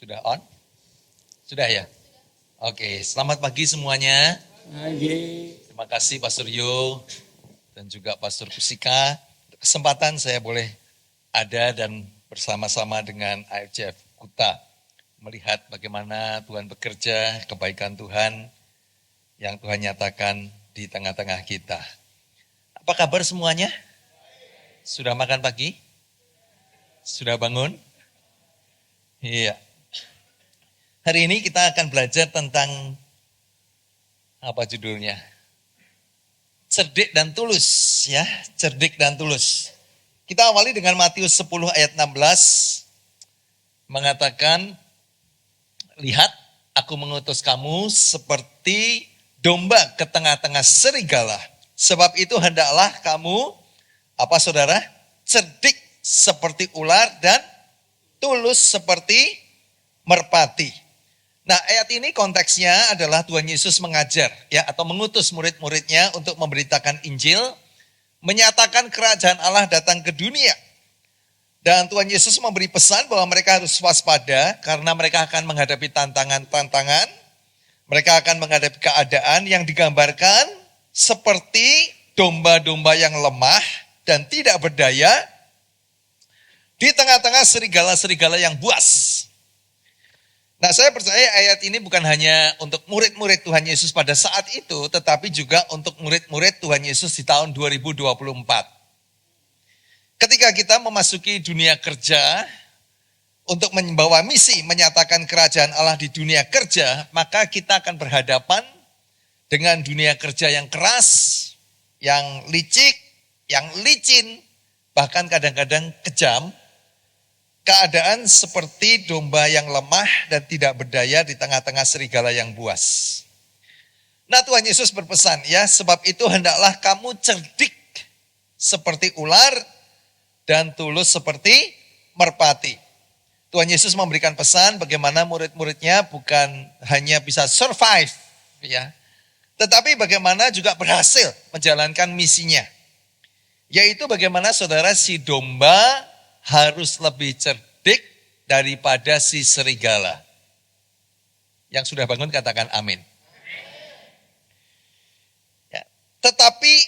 Sudah on? Sudah ya? Oke, selamat pagi semuanya. Pagi. Terima kasih Pastor Yo dan juga Pastor Pusika. Kesempatan saya boleh ada dan bersama-sama dengan AFCF Kuta melihat bagaimana Tuhan bekerja, kebaikan Tuhan yang Tuhan nyatakan di tengah-tengah kita. Apa kabar semuanya? Sudah makan pagi? Sudah bangun? Iya. Hari ini kita akan belajar tentang apa judulnya? Cerdik dan tulus, ya, cerdik dan tulus. Kita awali dengan Matius 10 ayat 16 mengatakan, lihat aku mengutus kamu seperti domba ke tengah-tengah serigala. Sebab itu hendaklah kamu, apa saudara? Cerdik seperti ular dan tulus seperti merpati. Nah, ayat ini konteksnya adalah Tuhan Yesus mengajar ya atau mengutus murid-muridnya untuk memberitakan Injil, menyatakan kerajaan Allah datang ke dunia. Dan Tuhan Yesus memberi pesan bahwa mereka harus waspada karena mereka akan menghadapi tantangan-tantangan. Mereka akan menghadapi keadaan yang digambarkan seperti domba-domba yang lemah dan tidak berdaya di tengah-tengah serigala-serigala yang buas. Nah, saya percaya ayat ini bukan hanya untuk murid-murid Tuhan Yesus pada saat itu, tetapi juga untuk murid-murid Tuhan Yesus di tahun 2024. Ketika kita memasuki dunia kerja, untuk membawa misi menyatakan kerajaan Allah di dunia kerja, maka kita akan berhadapan dengan dunia kerja yang keras, yang licik, yang licin, bahkan kadang-kadang kejam. Keadaan seperti domba yang lemah dan tidak berdaya di tengah-tengah serigala yang buas. Nah, Tuhan Yesus berpesan, ya, sebab itu hendaklah kamu cerdik seperti ular dan tulus seperti merpati. Tuhan Yesus memberikan pesan bagaimana murid-muridnya bukan hanya bisa survive, ya, tetapi bagaimana juga berhasil menjalankan misinya. Yaitu bagaimana saudara si domba harus lebih cerdik daripada si serigala. Yang sudah bangun katakan amin. Ya. Tetapi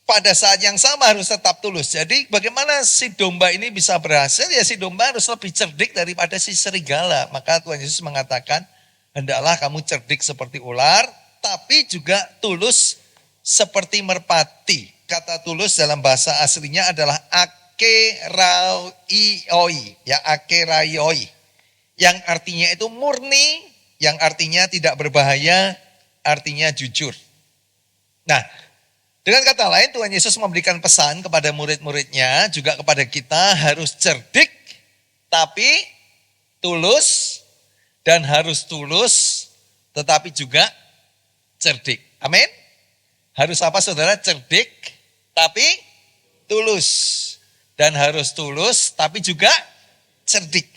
pada saat yang sama harus tetap tulus. Jadi bagaimana si domba ini bisa berhasil? Ya si domba harus lebih cerdik daripada si serigala. Maka Tuhan Yesus mengatakan, hendaklah kamu cerdik seperti ular, tapi juga tulus seperti merpati. Kata tulus dalam bahasa aslinya adalah akeraioi, ya, akeraioi, yang artinya itu murni, yang artinya tidak berbahaya, artinya jujur. Nah, dengan kata lain Tuhan Yesus memberikan pesan kepada murid-muridnya, juga kepada kita harus cerdik, tapi tulus, dan harus tulus, tetapi juga cerdik. Amin? Harus apa saudara? Cerdik, tapi tulus. Dan harus tulus, tapi juga cerdik.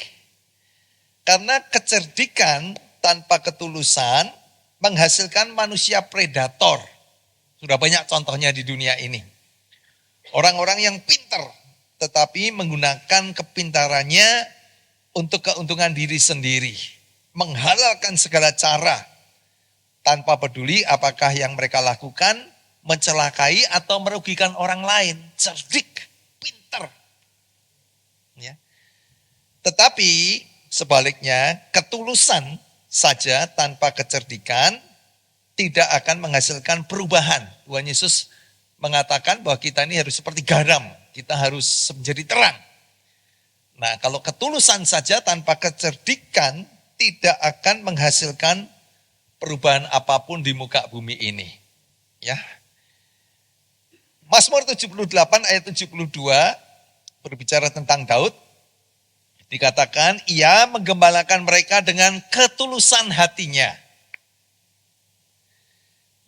Karena kecerdikan tanpa ketulusan menghasilkan manusia predator. Sudah banyak contohnya di dunia ini. Orang-orang yang pintar, tetapi menggunakan kepintarannya untuk keuntungan diri sendiri. Menghalalkan segala cara, tanpa peduli apakah yang mereka lakukan mencelakai atau merugikan orang lain. Cerdik. Ya. Tetapi sebaliknya ketulusan saja tanpa kecerdikan tidak akan menghasilkan perubahan. Tuhan Yesus mengatakan bahwa kita ini harus seperti garam, kita harus menjadi terang. Nah, kalau ketulusan saja tanpa kecerdikan tidak akan menghasilkan perubahan apapun di muka bumi ini. Ya. Mazmur 78 ayat 72 berbicara tentang Daud, dikatakan ia menggembalakan mereka dengan ketulusan hatinya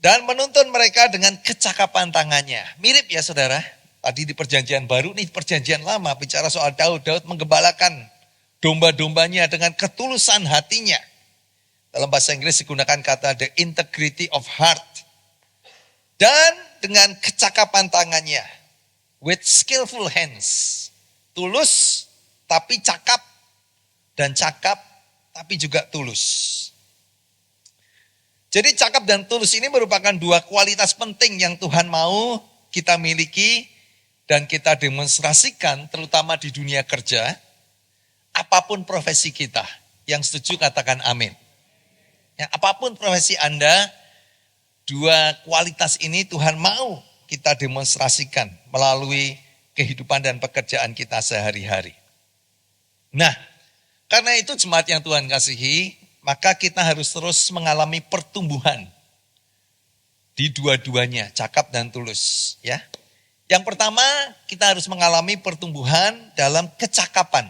dan menuntun mereka dengan kecakapan tangannya. Mirip ya saudara, tadi di perjanjian baru, nih perjanjian lama bicara soal Daud. Daud menggembalakan domba-dombanya dengan ketulusan hatinya. Dalam bahasa Inggris digunakan kata the integrity of heart. Dan dengan kecakapan tangannya, with skillful hands. Tulus tapi cakap, dan cakap tapi juga tulus. Jadi cakap dan tulus ini merupakan dua kualitas penting yang Tuhan mau kita miliki dan kita demonstrasikan terutama di dunia kerja, apapun profesi kita. Yang setuju katakan amin. Ya, apapun profesi Anda, dua kualitas ini Tuhan mau kita demonstrasikan melalui kehidupan dan pekerjaan kita sehari-hari. Nah, karena itu jemaat yang Tuhan kasihi, maka kita harus terus mengalami pertumbuhan di dua-duanya, cakap dan tulus. Ya. Yang pertama, kita harus mengalami pertumbuhan dalam kecakapan.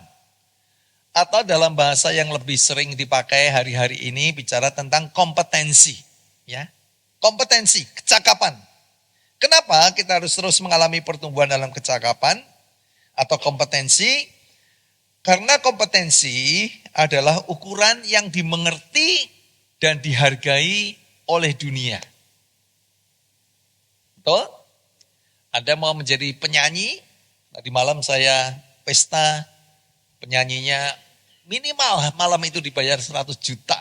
Atau dalam bahasa yang lebih sering dipakai hari-hari ini bicara tentang kompetensi. Ya. Kompetensi, kecakapan. Kenapa kita harus terus mengalami pertumbuhan dalam kecakapan atau kompetensi? Karena kompetensi adalah ukuran yang dimengerti dan dihargai oleh dunia. Betul? Anda mau menjadi penyanyi? Tadi malam saya pesta, penyanyinya minimal malam itu dibayar 100 juta.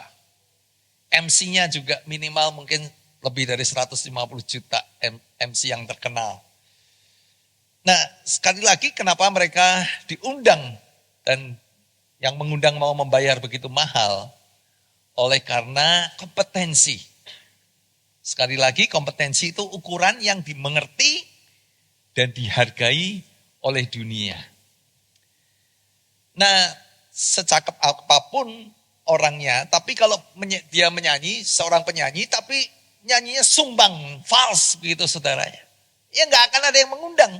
MC-nya juga minimal mungkin lebih dari 150 juta MC yang terkenal. Nah, sekali lagi kenapa mereka diundang dan yang mengundang mau membayar begitu mahal? Oleh karena kompetensi. Sekali lagi kompetensi itu ukuran yang dimengerti dan dihargai oleh dunia. Nah, secakap apapun orangnya, tapi kalau dia menyanyi, seorang penyanyi, tapi nyanyinya sumbang, fals begitu saudaranya. Ya nggak akan ada yang mengundang.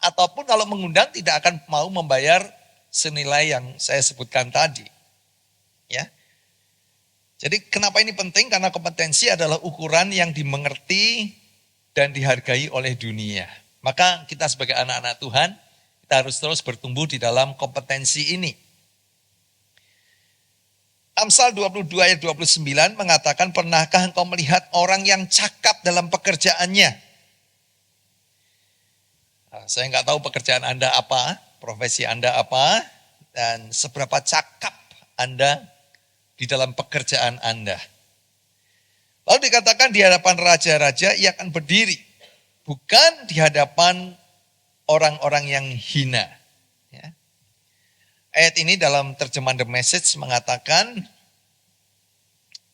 Ataupun kalau mengundang tidak akan mau membayar senilai yang saya sebutkan tadi. Ya. Jadi kenapa ini penting? Karena kompetensi adalah ukuran yang dimengerti dan dihargai oleh dunia. Maka kita sebagai anak-anak Tuhan, kita harus terus bertumbuh di dalam kompetensi ini. Amsal 22 ayat 29 mengatakan, pernahkah engkau melihat orang yang cakap dalam pekerjaannya? Nah, saya nggak tahu pekerjaan Anda apa, profesi Anda apa, dan seberapa cakap Anda di dalam pekerjaan Anda. Lalu dikatakan di hadapan raja-raja ia akan berdiri, bukan di hadapan orang-orang yang hina. Ya. Ayat ini dalam terjemahan The Message mengatakan,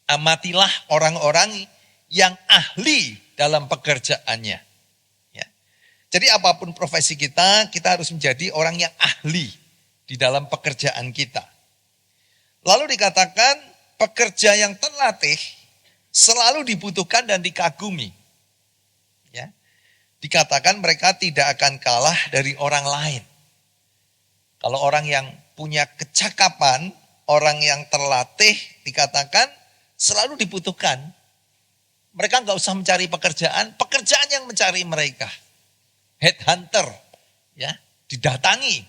amatilah orang-orang yang ahli dalam pekerjaannya. Jadi apapun profesi kita, kita harus menjadi orang yang ahli di dalam pekerjaan kita. Lalu dikatakan pekerja yang terlatih selalu dibutuhkan dan dikagumi. Ya. Dikatakan mereka tidak akan kalah dari orang lain. Kalau orang yang punya kecakapan, orang yang terlatih dikatakan selalu dibutuhkan. Mereka nggak usah mencari pekerjaan, pekerjaan yang mencari mereka. Headhunter, ya, didatangi.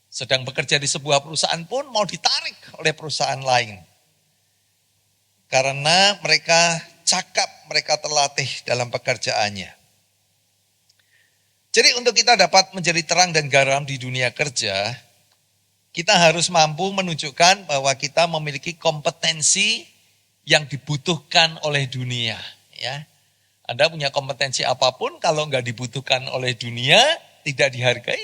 Sedang bekerja di sebuah perusahaan pun mau ditarik oleh perusahaan lain. Karena mereka cakap, mereka terlatih dalam pekerjaannya. Jadi untuk kita dapat menjadi terang dan garam di dunia kerja, kita harus mampu menunjukkan bahwa kita memiliki kompetensi yang dibutuhkan oleh dunia, ya. Anda punya kompetensi apapun, kalau nggak dibutuhkan oleh dunia, tidak dihargai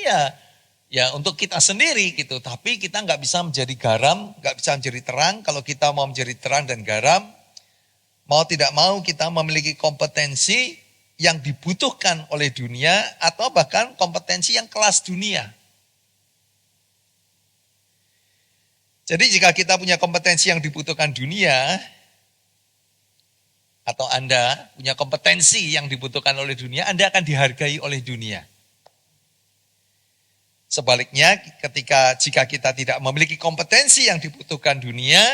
ya untuk kita sendiri gitu. Tapi kita nggak bisa menjadi garam, nggak bisa menjadi terang. Kalau kita mau menjadi terang dan garam, mau tidak mau kita memiliki kompetensi yang dibutuhkan oleh dunia atau bahkan kompetensi yang kelas dunia. Jadi jika kita punya kompetensi yang dibutuhkan dunia, atau Anda punya kompetensi yang dibutuhkan oleh dunia, Anda akan dihargai oleh dunia. Sebaliknya, jika kita tidak memiliki kompetensi yang dibutuhkan dunia,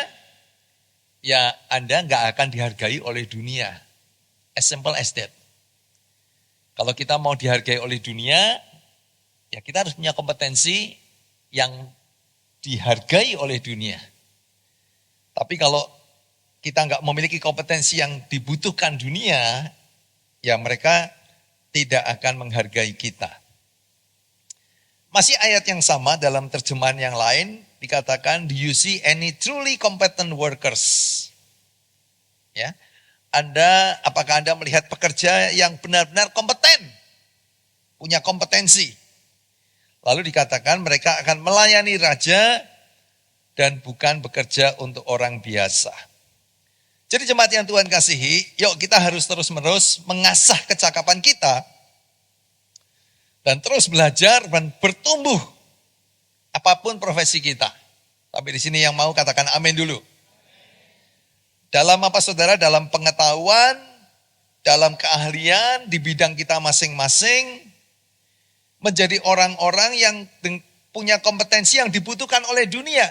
ya Anda nggak akan dihargai oleh dunia. As simple as that. Kalau kita mau dihargai oleh dunia, ya kita harus punya kompetensi yang dihargai oleh dunia. Tapi kalau kita nggak memiliki kompetensi yang dibutuhkan dunia, ya mereka tidak akan menghargai kita. Masih ayat yang sama dalam terjemahan yang lain, dikatakan, do you see any truly competent workers? Ya, apakah Anda melihat pekerja yang benar-benar kompeten, punya kompetensi? Lalu dikatakan mereka akan melayani raja dan bukan bekerja untuk orang biasa. Jadi jemaat yang Tuhan kasihi, yuk kita harus terus-menerus mengasah kecakapan kita dan terus belajar dan bertumbuh apapun profesi kita. Tapi di sini yang mau katakan amin dulu. Dalam apa saudara? Dalam pengetahuan, dalam keahlian di bidang kita masing-masing, menjadi orang-orang yang punya kompetensi yang dibutuhkan oleh dunia.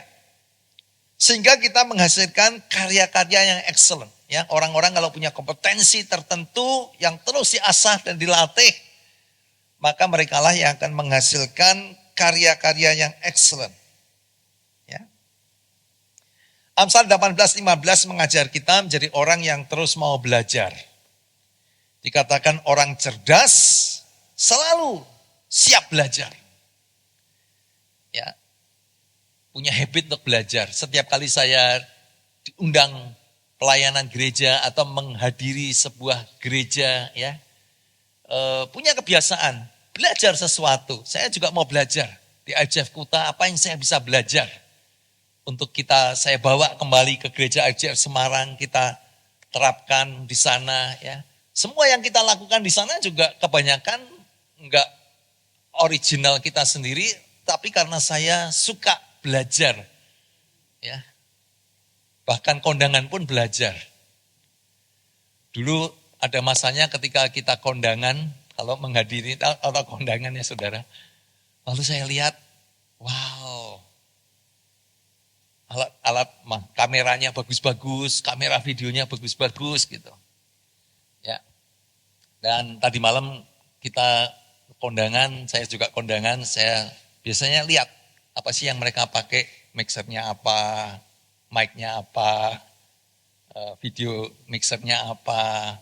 Sehingga kita menghasilkan karya-karya yang excellent. Ya, orang-orang kalau punya kompetensi tertentu yang terus diasah dan dilatih, maka merekalah yang akan menghasilkan karya-karya yang excellent. Ya. Amsal 18:15 mengajar kita menjadi orang yang terus mau belajar. Dikatakan orang cerdas selalu siap belajar. Ya. Punya habit untuk belajar. Setiap kali saya diundang pelayanan gereja atau menghadiri sebuah gereja, ya, punya kebiasaan belajar sesuatu. Saya juga mau belajar di IJF Kuta, apa yang saya bisa belajar untuk saya bawa kembali ke gereja IJF Semarang, kita terapkan di sana. Ya, semua yang kita lakukan di sana juga kebanyakan enggak original kita sendiri, tapi karena saya suka belajar, ya. Bahkan kondangan pun belajar. Dulu ada masanya ketika kita kondangan, kalau menghadiri atau kondangan ya saudara. Lalu saya lihat, wow, alat kameranya bagus-bagus, kamera videonya bagus-bagus gitu. Ya. Dan tadi malam kita kondangan, saya juga kondangan, saya biasanya lihat apa sih yang mereka pakai, mixernya apa, mic-nya apa, video mixernya apa,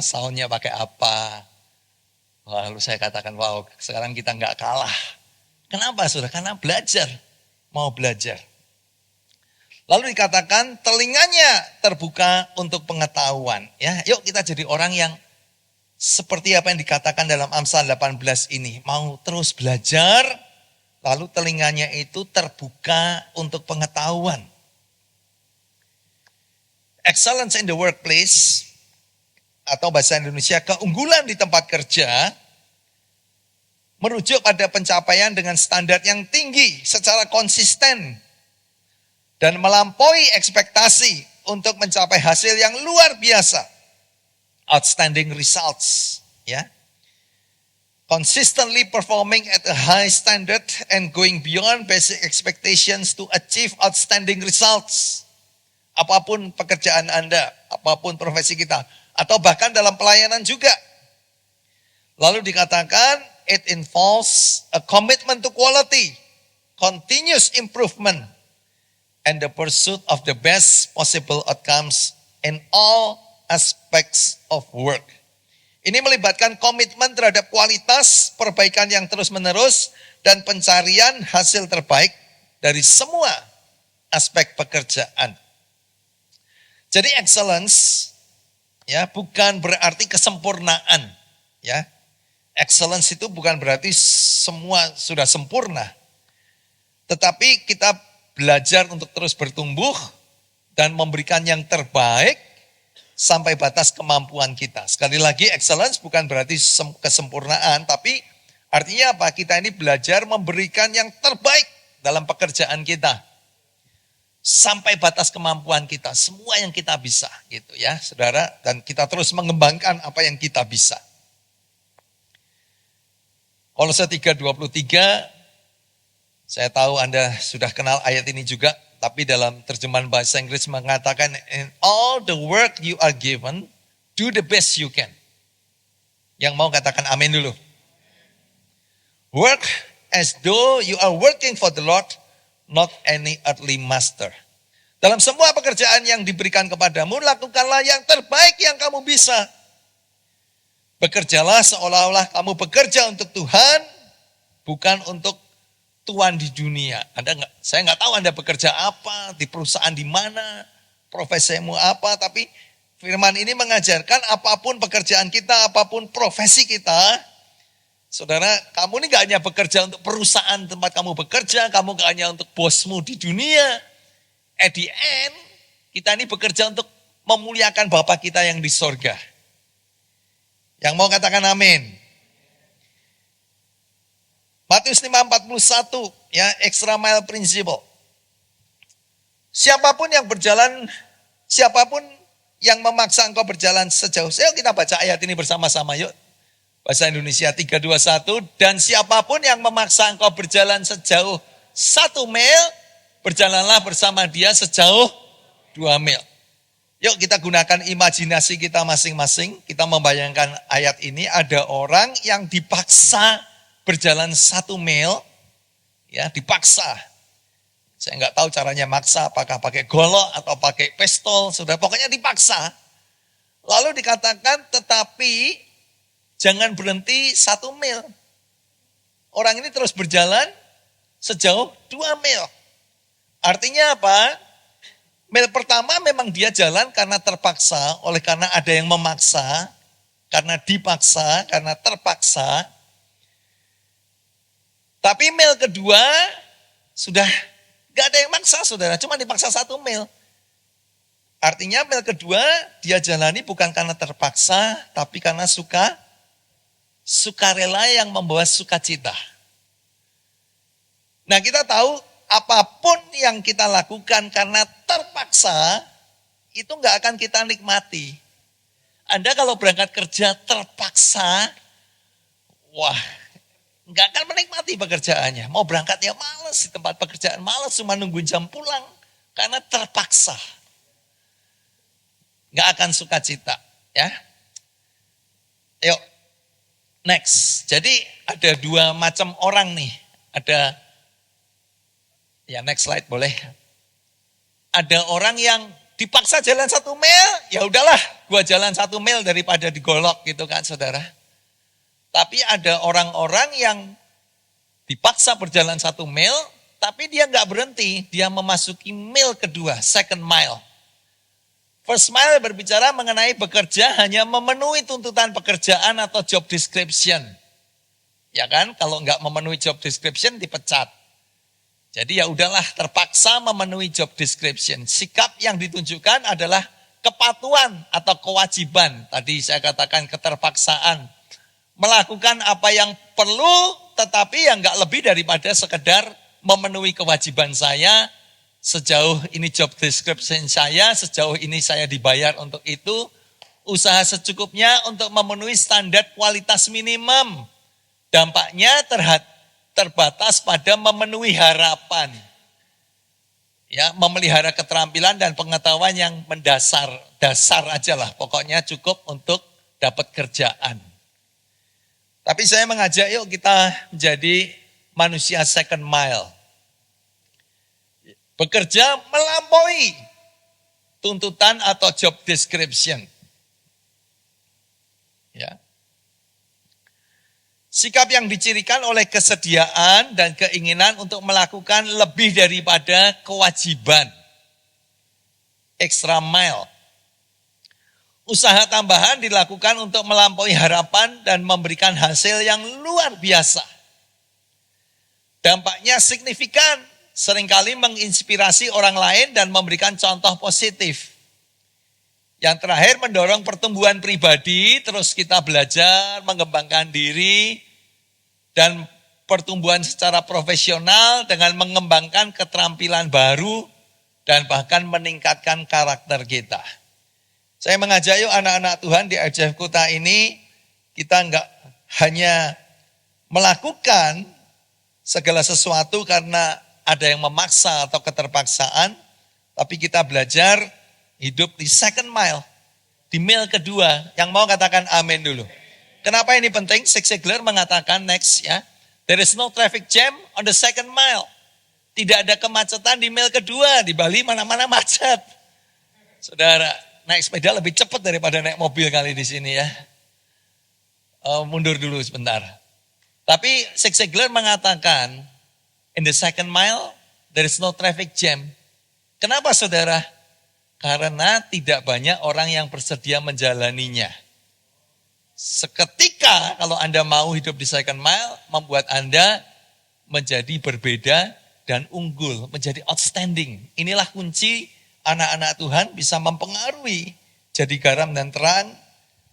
sound-nya pakai apa. Lalu saya katakan, wow, sekarang kita nggak kalah. Kenapa saudara? Karena belajar, mau belajar. Lalu dikatakan telinganya terbuka untuk pengetahuan. Ya, yuk kita jadi orang yang seperti apa yang dikatakan dalam Amsal 18 ini, mau terus belajar. Lalu telinganya itu terbuka untuk pengetahuan. Excellence in the workplace, atau bahasa Indonesia keunggulan di tempat kerja, merujuk pada pencapaian dengan standar yang tinggi secara konsisten dan melampaui ekspektasi untuk mencapai hasil yang luar biasa. Outstanding results, ya. Consistently performing at a high standard and going beyond basic expectations to achieve outstanding results. Apapun pekerjaan Anda, apapun profesi kita, atau bahkan dalam pelayanan juga. Lalu dikatakan, it involves a commitment to quality, continuous improvement, and the pursuit of the best possible outcomes in all aspects of work. Ini melibatkan komitmen terhadap kualitas, perbaikan yang terus-menerus, dan pencarian hasil terbaik dari semua aspek pekerjaan. Jadi excellence, ya, bukan berarti kesempurnaan, ya. Excellence itu bukan berarti semua sudah sempurna. Tetapi kita belajar untuk terus bertumbuh dan memberikan yang terbaik sampai batas kemampuan kita. Sekali lagi, excellence bukan berarti kesempurnaan, tapi artinya apa? Kita ini belajar memberikan yang terbaik dalam pekerjaan kita. Sampai batas kemampuan kita, semua yang kita bisa gitu ya saudara. Dan kita terus mengembangkan apa yang kita bisa. Kolose 3:23, saya tahu Anda sudah kenal ayat ini juga. Tapi dalam terjemahan bahasa Inggris mengatakan, in all the work you are given, do the best you can. Yang mau katakan amin dulu. Work as though you are working for the Lord, not any earthly master. Dalam semua pekerjaan yang diberikan kepadamu, lakukanlah yang terbaik yang kamu bisa. Bekerjalah seolah-olah kamu bekerja untuk Tuhan, bukan untuk tuan di dunia. Saya nggak tahu Anda bekerja apa, di perusahaan di mana, profesimu apa, tapi firman ini mengajarkan apapun pekerjaan kita, apapun profesi kita, saudara, kamu ini gak hanya bekerja untuk perusahaan tempat kamu bekerja, kamu gak hanya untuk bosmu di dunia. At the end, kita ini bekerja untuk memuliakan Bapa kita yang di sorga. Yang mau katakan amin. Matius 5:41, ya, extra mile principle. Siapapun yang memaksa engkau berjalan sejauh. Yuk kita baca ayat ini bersama-sama yuk. Bahasa Indonesia 3, 2, 1. Dan siapapun yang memaksa engkau berjalan sejauh 1 mil, berjalanlah bersama dia sejauh 2 mil. Yuk kita gunakan imajinasi kita masing-masing. Kita membayangkan ayat ini ada orang yang dipaksa berjalan 1 mil, ya dipaksa. Saya nggak tahu caranya maksa, apakah pakai golok atau pakai pistol, sudah pokoknya dipaksa. Lalu dikatakan tetapi jangan berhenti 1 mil. Orang ini terus berjalan sejauh 2 mil. Artinya apa? Mil pertama memang dia jalan karena terpaksa, oleh karena ada yang memaksa, karena dipaksa, karena terpaksa. Tapi mil kedua sudah gak ada yang maksa saudara, cuma dipaksa 1 mil. Artinya mil kedua dia jalani bukan karena terpaksa, tapi karena sukarela yang membawa sukacita. Nah kita tahu apapun yang kita lakukan karena terpaksa, itu gak akan kita nikmati. Anda kalau berangkat kerja terpaksa, wah, nggak akan menikmati pekerjaannya. Mau berangkat ya males, di tempat pekerjaan males, cuma nungguin jam pulang. Karena terpaksa. Nggak akan sukacita. Ya. Yuk, next. Jadi ada 2 macam orang nih. Ada, ya next slide boleh. Ada orang yang dipaksa jalan 1 mil, ya udahlah gua jalan 1 mil daripada digolok gitu kan saudara. Tapi ada orang-orang yang dipaksa berjalan 1 mil, tapi dia nggak berhenti, dia memasuki mil kedua, second mile. First mile berbicara mengenai bekerja hanya memenuhi tuntutan pekerjaan atau job description. Ya kan, kalau nggak memenuhi job description dipecat. Jadi ya udahlah terpaksa memenuhi job description. Sikap yang ditunjukkan adalah kepatuhan atau kewajiban. Tadi saya katakan keterpaksaan. Melakukan apa yang perlu, tetapi yang nggak lebih daripada sekedar memenuhi kewajiban saya, sejauh ini job description saya, sejauh ini saya dibayar untuk itu, usaha secukupnya untuk memenuhi standar kualitas minimum. Dampaknya terbatas pada memenuhi harapan. Ya, memelihara keterampilan dan pengetahuan yang dasar aja lah, pokoknya cukup untuk dapat kerjaan. Tapi saya mengajak yuk kita menjadi manusia second mile. Bekerja melampaui tuntutan atau job description. Ya. Sikap yang dicirikan oleh kesediaan dan keinginan untuk melakukan lebih daripada kewajiban. Extra mile. Usaha tambahan dilakukan untuk melampaui harapan dan memberikan hasil yang luar biasa. Dampaknya signifikan, seringkali menginspirasi orang lain dan memberikan contoh positif. Yang terakhir mendorong pertumbuhan pribadi, terus kita belajar, mengembangkan diri, dan pertumbuhan secara profesional dengan mengembangkan keterampilan baru, dan bahkan meningkatkan karakter kita. Saya mengajak yuk anak-anak Tuhan di ICF Kuta ini, kita enggak hanya melakukan segala sesuatu karena ada yang memaksa atau keterpaksaan, tapi kita belajar hidup di second mile, di mil kedua. Yang mau katakan amin dulu. Kenapa ini penting? Zig Ziglar mengatakan next ya, there is no traffic jam on the second mile. Tidak ada kemacetan di mil kedua, di Bali mana-mana macet. Saudara, naik sepeda lebih cepat daripada naik mobil kali di sini ya. Mundur dulu sebentar. Tapi Zig Ziglar mengatakan In the second mile, there is no traffic jam. Kenapa saudara? Karena tidak banyak orang yang bersedia menjalaninya. Seketika kalau Anda mau hidup di second mile, membuat Anda menjadi berbeda dan unggul, menjadi outstanding. Inilah kunci anak-anak Tuhan bisa mempengaruhi jadi garam dan terang,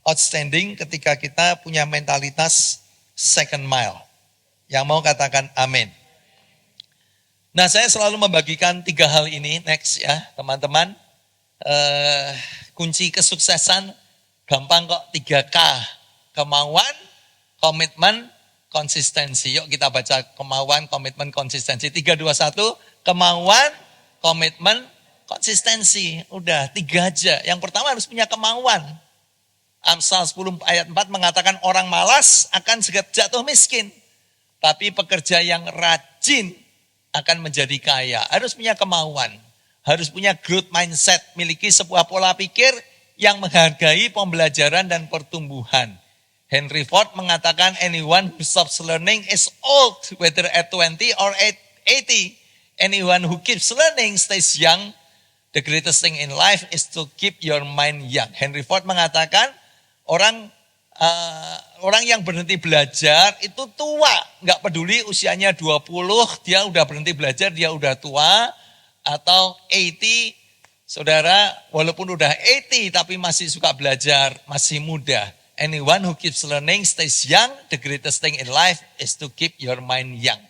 outstanding ketika kita punya mentalitas second mile. Yang mau katakan amin. Nah, saya selalu membagikan 3 hal ini, next ya teman-teman. Kunci kesuksesan gampang kok, 3K. Kemauan, komitmen, konsistensi. Yuk kita baca kemauan, komitmen, konsistensi. 3, 2, 1. Kemauan, komitmen, konsistensi. Udah 3 aja. Yang pertama harus punya kemauan. Amsal 10 ayat 4 mengatakan orang malas akan jatuh miskin. Tapi pekerja yang rajin akan menjadi kaya. Harus punya kemauan. Harus punya growth mindset. Miliki sebuah pola pikir yang menghargai pembelajaran dan pertumbuhan. Henry Ford mengatakan anyone who stops learning is old, whether at 20 or at 80. Anyone who keeps learning stays young. The greatest thing in life is to keep your mind young. Henry Ford mengatakan orang yang berhenti belajar itu tua. Nggak peduli usianya 20, dia udah berhenti belajar, dia udah tua. Atau 80, saudara walaupun udah 80 tapi masih suka belajar, masih muda. Anyone who keeps learning stays young. The greatest thing in life is to keep your mind young.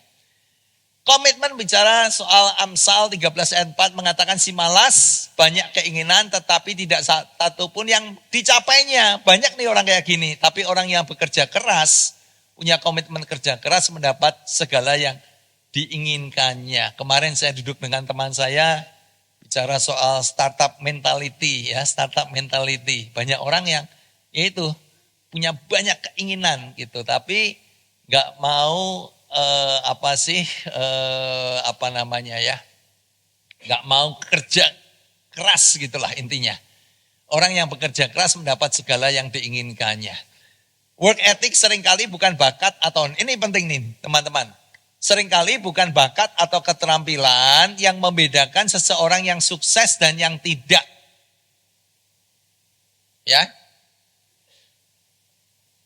Komitmen bicara soal Amsal 13 ayat 4 mengatakan si malas banyak keinginan tetapi tidak satu pun yang dicapainya. Banyak nih orang kayak gini. Tapi orang yang bekerja keras, punya komitmen kerja keras mendapat segala yang diinginkannya. Kemarin saya duduk dengan teman saya bicara soal startup mentality ya, startup mentality. Banyak orang yang yaitu punya banyak keinginan gitu, tapi nggak mau nggak mau kerja keras gitulah intinya. Orang yang bekerja keras mendapat segala yang diinginkannya. Work ethic seringkali bukan bakat atau, ini penting nih teman-teman. Seringkali bukan bakat atau keterampilan yang membedakan seseorang yang sukses dan yang tidak. Ya.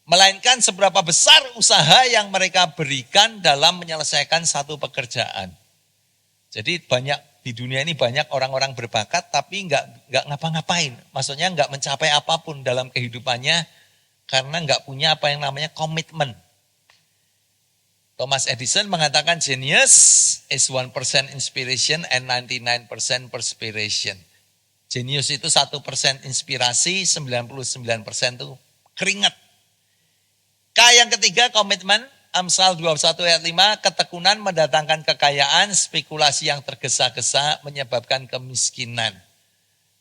Melainkan seberapa besar usaha yang mereka berikan dalam menyelesaikan satu pekerjaan. Jadi banyak di dunia ini banyak orang-orang berbakat tapi nggak ngapa-ngapain. Maksudnya nggak mencapai apapun dalam kehidupannya karena nggak punya apa yang namanya komitmen. Thomas Edison mengatakan genius is 1% inspiration and 99% perspiration. Genius itu 1% inspirasi, 99% itu keringat. K yang ketiga komitmen, Amsal 21 ayat 5, ketekunan mendatangkan kekayaan, spekulasi yang tergesa-gesa menyebabkan kemiskinan.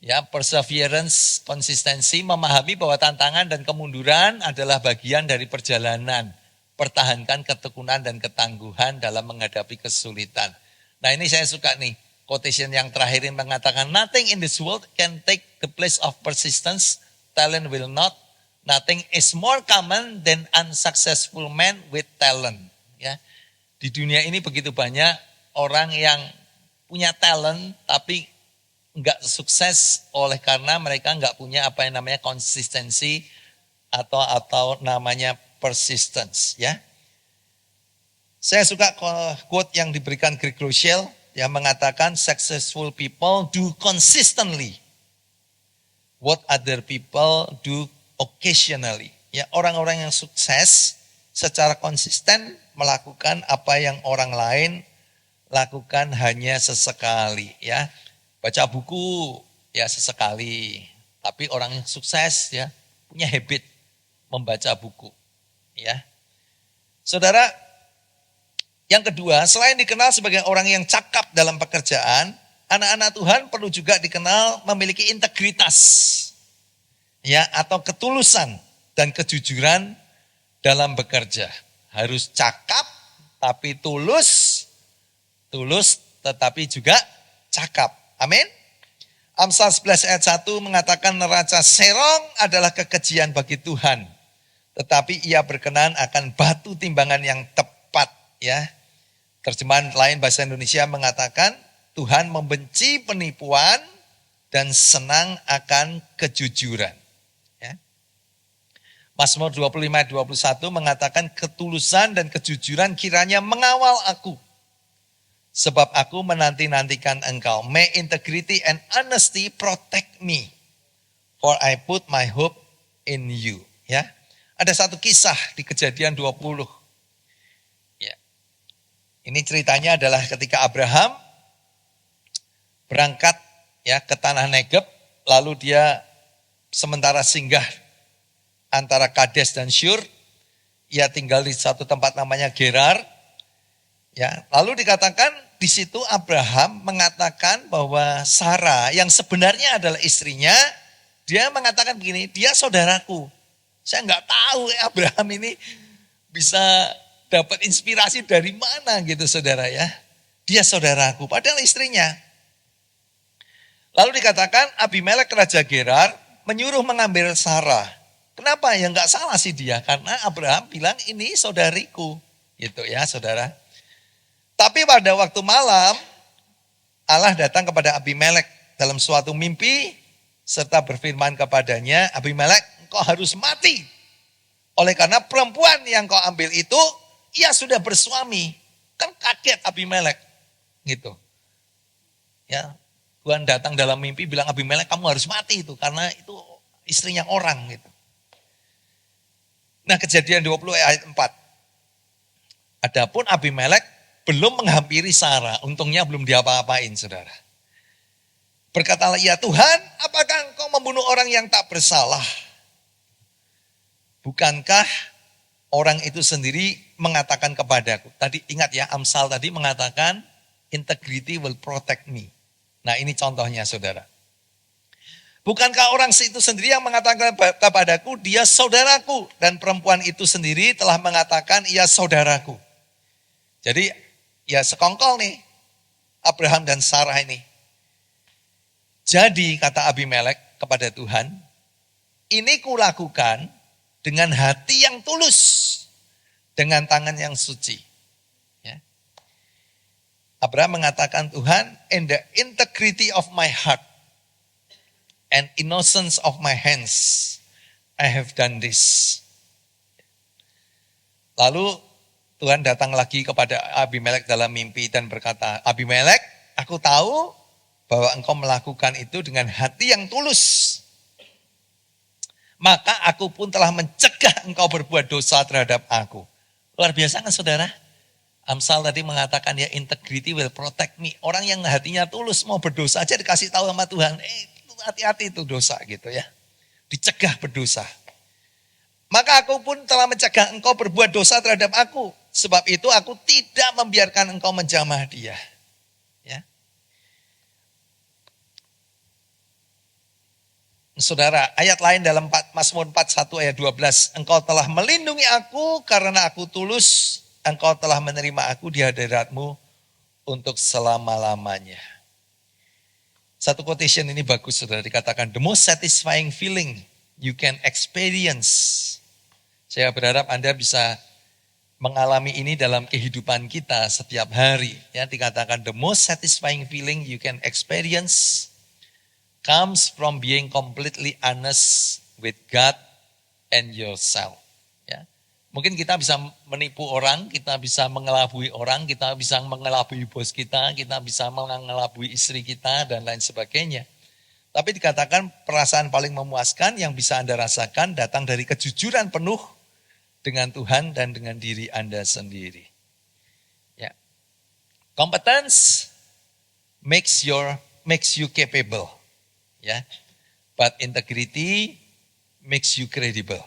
Ya, perseverance, konsistensi, memahami bahwa tantangan dan kemunduran adalah bagian dari perjalanan. Pertahankan ketekunan dan ketangguhan dalam menghadapi kesulitan. Nah ini saya suka nih, quotation yang terakhir ini mengatakan, nothing in this world can take the place of persistence, talent will not. Nothing is more common than unsuccessful men with talent. Ya, di dunia ini begitu banyak orang yang punya talent tapi enggak sukses oleh karena mereka enggak punya apa yang namanya konsistensi atau namanya persistence. Ya, saya suka quote yang diberikan Greg Rochelle yang mengatakan successful people do consistently what other people do occasionally. Ya, orang-orang yang sukses secara konsisten melakukan apa yang orang lain lakukan hanya sesekali, ya. Baca buku ya sesekali, tapi orang yang sukses ya punya habit membaca buku, ya. Saudara, yang kedua, selain dikenal sebagai orang yang cakap dalam pekerjaan, anak-anak Tuhan perlu juga dikenal memiliki integritas. Ya, atau ketulusan dan kejujuran dalam bekerja. Harus cakap tapi tulus tetapi juga cakap. Amin. Amsal 11 ayat 1 mengatakan neraca serong adalah kekejian bagi Tuhan. Tetapi ia berkenan akan batu timbangan yang tepat, ya. Terjemahan lain bahasa Indonesia mengatakan Tuhan membenci penipuan dan senang akan kejujuran. Ya. Mazmur 25:21 mengatakan ketulusan dan kejujuran kiranya mengawal aku. Sebab aku menanti-nantikan engkau. May integrity and honesty protect me. For I put my hope in you. Ya. Ada satu kisah di Kejadian 20. Ya. Ini ceritanya adalah ketika Abraham berangkat ya ke tanah Negeb, lalu dia sementara singgah antara Kades dan Syur. Ia tinggal di satu tempat namanya Gerar. Ya, lalu dikatakan di situ Abraham mengatakan bahwa Sarah yang sebenarnya adalah istrinya, dia mengatakan begini, dia saudaraku. Saya nggak tahu Abraham ini bisa dapat inspirasi dari mana gitu saudara ya. Dia saudaraku, padahal istrinya. Lalu dikatakan Abimelek Raja Gerar menyuruh mengambil Sarah. Kenapa? Ya nggak salah sih dia. Karena Abraham bilang ini saudariku. Gitu ya saudara. Tapi pada waktu malam Allah datang kepada Abimelek dalam suatu mimpi. Serta berfirman kepadanya, Abimelek kau harus mati. Oleh karena perempuan yang kau ambil itu, ia sudah bersuami. Kan kaget Abimelek. Gitu. Ya, Tuhan datang dalam mimpi bilang Abimelek kamu harus mati itu karena itu istrinya orang gitu. Nah Kejadian 20 ayat 4. Adapun Abimelek belum menghampiri Sarah, untungnya belum diapa-apain saudara. Berkatalah ia Tuhan, apakah engkau membunuh orang yang tak bersalah? Bukankah orang itu sendiri mengatakan kepadaku. Tadi ingat ya Amsal tadi mengatakan integrity will protect me. Nah ini contohnya saudara. Bukankah orang itu sendiri yang mengatakan kepadaku, dia saudaraku. Dan perempuan itu sendiri telah mengatakan, ia saudaraku. Jadi ya sekongkol nih, Abraham dan Sarah ini. Jadi kata Abimelek kepada Tuhan, ini kulakukan dengan hati yang tulus, dengan tangan yang suci. Ya. Abraham mengatakan Tuhan, in the integrity of my heart and innocence of my hands, I have done this. Lalu Tuhan datang lagi kepada Abimelek dalam mimpi dan berkata, Abimelek, aku tahu bahwa engkau melakukan itu dengan hati yang tulus. Maka aku pun telah mencegah engkau berbuat dosa terhadap aku. Luar biasa kan saudara? Amsal tadi mengatakan ya integrity will protect me. Orang yang hatinya tulus mau berdosa aja dikasih tahu sama Tuhan. Hati-hati itu dosa gitu ya. Dicegah berdosa. Maka aku pun telah mencegah engkau berbuat dosa terhadap aku. Sebab itu aku tidak membiarkan engkau menjamah dia. Ya. Saudara, ayat lain dalam Mazmur 41 ayat 12. Engkau telah melindungi aku karena aku tulus. Engkau telah menerima aku di hadiratmu untuk selama-lamanya. Satu quotation ini bagus saudara, dikatakan the most satisfying feeling you can experience. Saya berharap Anda bisa mengalami ini dalam kehidupan kita setiap hari. Ya, dikatakan the most satisfying feeling you can experience comes from being completely honest with God and yourself. Ya. Mungkin kita bisa menipu orang, kita bisa mengelabui orang, kita bisa mengelabui bos kita bisa mengelabui istri kita dan lain sebagainya. Tapi dikatakan perasaan paling memuaskan yang bisa Anda rasakan datang dari kejujuran penuh dengan Tuhan dan dengan diri Anda sendiri. Ya. Competence makes you capable. Ya. But integrity makes you credible.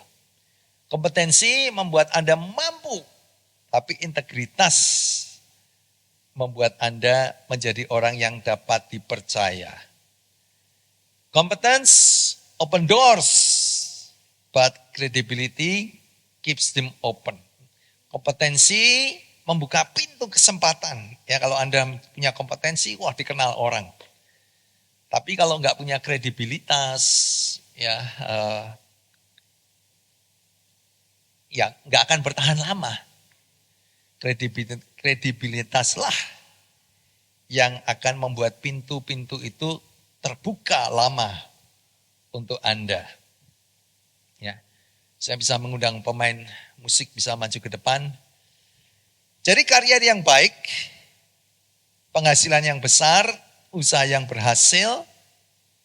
Kompetensi membuat Anda mampu, tapi integritas membuat Anda menjadi orang yang dapat dipercaya. Competence open doors, but credibility keeps them open. Kompetensi membuka pintu kesempatan. Ya kalau Anda punya kompetensi, wah dikenal orang. Tapi kalau nggak punya kredibilitas, ya nggak akan bertahan lama. kredibilitaslah yang akan membuat pintu-pintu itu terbuka lama untuk Anda. Ya, saya bisa mengundang pemain musik bisa maju ke depan. Jadi karier yang baik, penghasilan yang besar, usaha yang berhasil,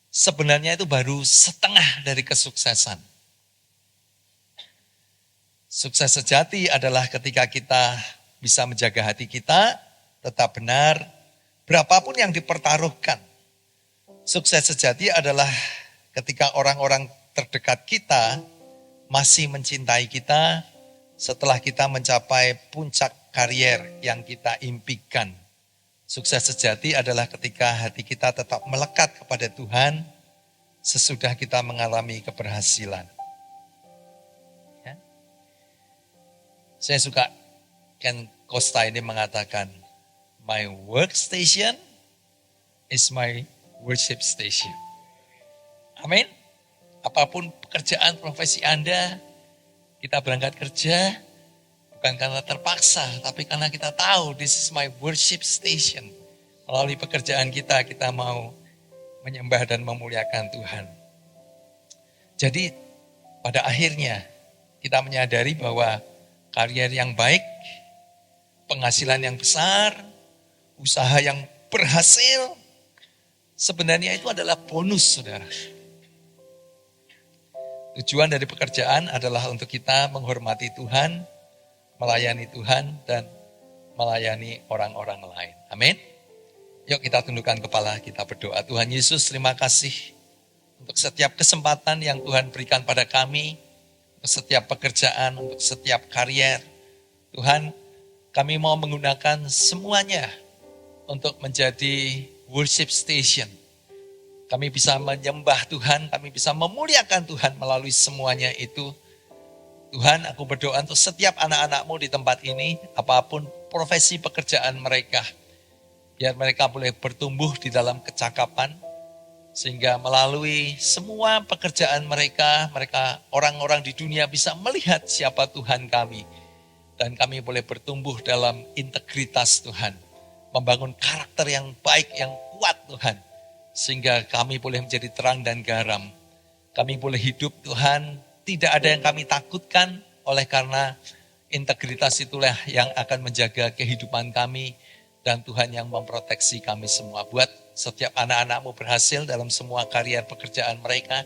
sebenarnya itu baru setengah dari kesuksesan. Sukses sejati adalah ketika kita bisa menjaga hati kita tetap benar, berapapun yang dipertaruhkan. Sukses sejati adalah ketika orang-orang terdekat kita masih mencintai kita setelah kita mencapai puncak karier yang kita impikan. Sukses sejati adalah ketika hati kita tetap melekat kepada Tuhan sesudah kita mengalami keberhasilan. Ya. Saya suka Ken Costa ini mengatakan, my workstation is my worship station. Amin. Apapun pekerjaan profesi Anda, kita berangkat kerja bukan karena terpaksa, tapi karena kita tahu this is my worship station. Melalui pekerjaan kita mau menyembah dan memuliakan Tuhan. Jadi pada akhirnya kita menyadari bahwa karier yang baik, penghasilan yang besar, usaha yang berhasil, sebenarnya itu adalah bonus, saudara. Tujuan dari pekerjaan adalah untuk kita menghormati Tuhan, melayani Tuhan, dan melayani orang-orang lain. Amin. Yuk kita tundukkan kepala, kita berdoa. Tuhan Yesus, terima kasih untuk setiap kesempatan yang Tuhan berikan pada kami, untuk setiap pekerjaan, untuk setiap karier. Tuhan, kami mau menggunakan semuanya untuk menjadi worship station. Kami bisa menyembah Tuhan, kami bisa memuliakan Tuhan melalui semuanya itu. Tuhan, aku berdoa untuk setiap anak-anak-Mu di tempat ini, apapun profesi pekerjaan mereka, biar mereka boleh bertumbuh di dalam kecakapan, sehingga melalui semua pekerjaan mereka orang-orang di dunia bisa melihat siapa Tuhan kami. Dan kami boleh bertumbuh dalam integritas Tuhan, membangun karakter yang baik, yang kuat Tuhan, sehingga kami boleh menjadi terang dan garam. Kami boleh hidup Tuhan, tidak ada yang kami takutkan, oleh karena integritas itulah yang akan menjaga kehidupan kami, dan Tuhan yang memproteksi kami semua. Buat setiap anak-anak-Mu berhasil dalam semua karier pekerjaan mereka,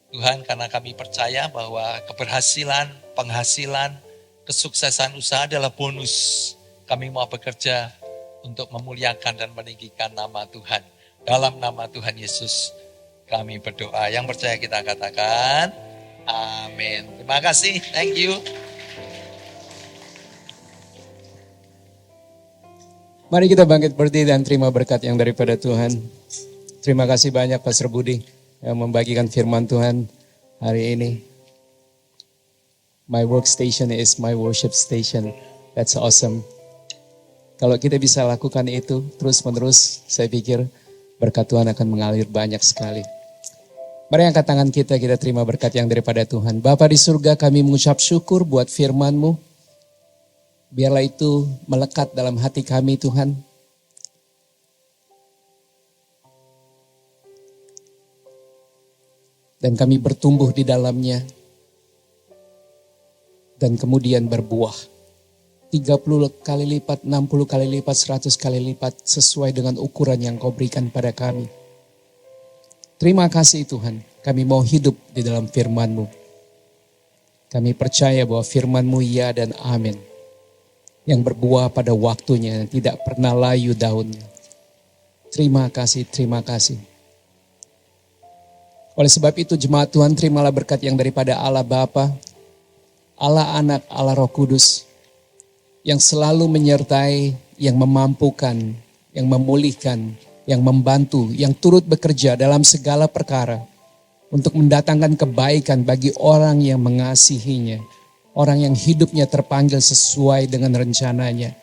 Tuhan, karena kami percaya bahwa keberhasilan, penghasilan, kesuksesan usaha adalah bonus. Kami mau bekerja untuk memuliakan dan meninggikan nama Tuhan. Dalam nama Tuhan Yesus kami berdoa. Yang percaya kita katakan amin. Terima kasih. Thank you. Mari kita bangkit berdiri dan terima berkat yang daripada Tuhan. Terima kasih banyak Pastor Budi yang membagikan firman Tuhan hari ini. My workstation is my worship station. That's awesome. Kalau kita bisa lakukan itu terus-menerus, saya pikir berkat Tuhan akan mengalir banyak sekali. Mari angkat tangan kita terima berkat yang daripada Tuhan. Bapa di surga, kami mengucap syukur buat firman-Mu. Biarlah itu melekat dalam hati kami Tuhan. Dan kami bertumbuh di dalamnya. Dan kemudian berbuah. 30 kali lipat, 60 kali lipat, 100 kali lipat sesuai dengan ukuran yang Kau berikan pada kami. Terima kasih Tuhan, kami mau hidup di dalam firman-Mu. Kami percaya bahwa firman-Mu ya dan amin. Yang berbuah pada waktunya, yang tidak pernah layu daunnya. Terima kasih, terima kasih. Oleh sebab itu jemaat Tuhan, terimalah berkat yang daripada Allah Bapa, Allah Anak, Allah Roh Kudus, yang selalu menyertai, yang memampukan, yang memulihkan, yang membantu, yang turut bekerja dalam segala perkara untuk mendatangkan kebaikan bagi orang yang mengasihinya, orang yang hidupnya terpanggil sesuai dengan rencananya.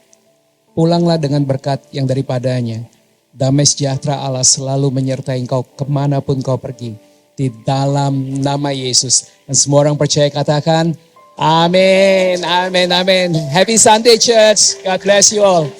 Pulanglah dengan berkat yang daripadanya. Damai sejahtera Allah selalu menyertai engkau kemanapun kau pergi. Di dalam nama Yesus. Dan semua orang percaya katakan, Amin, amin, amin. Happy Sunday, church. God bless you all.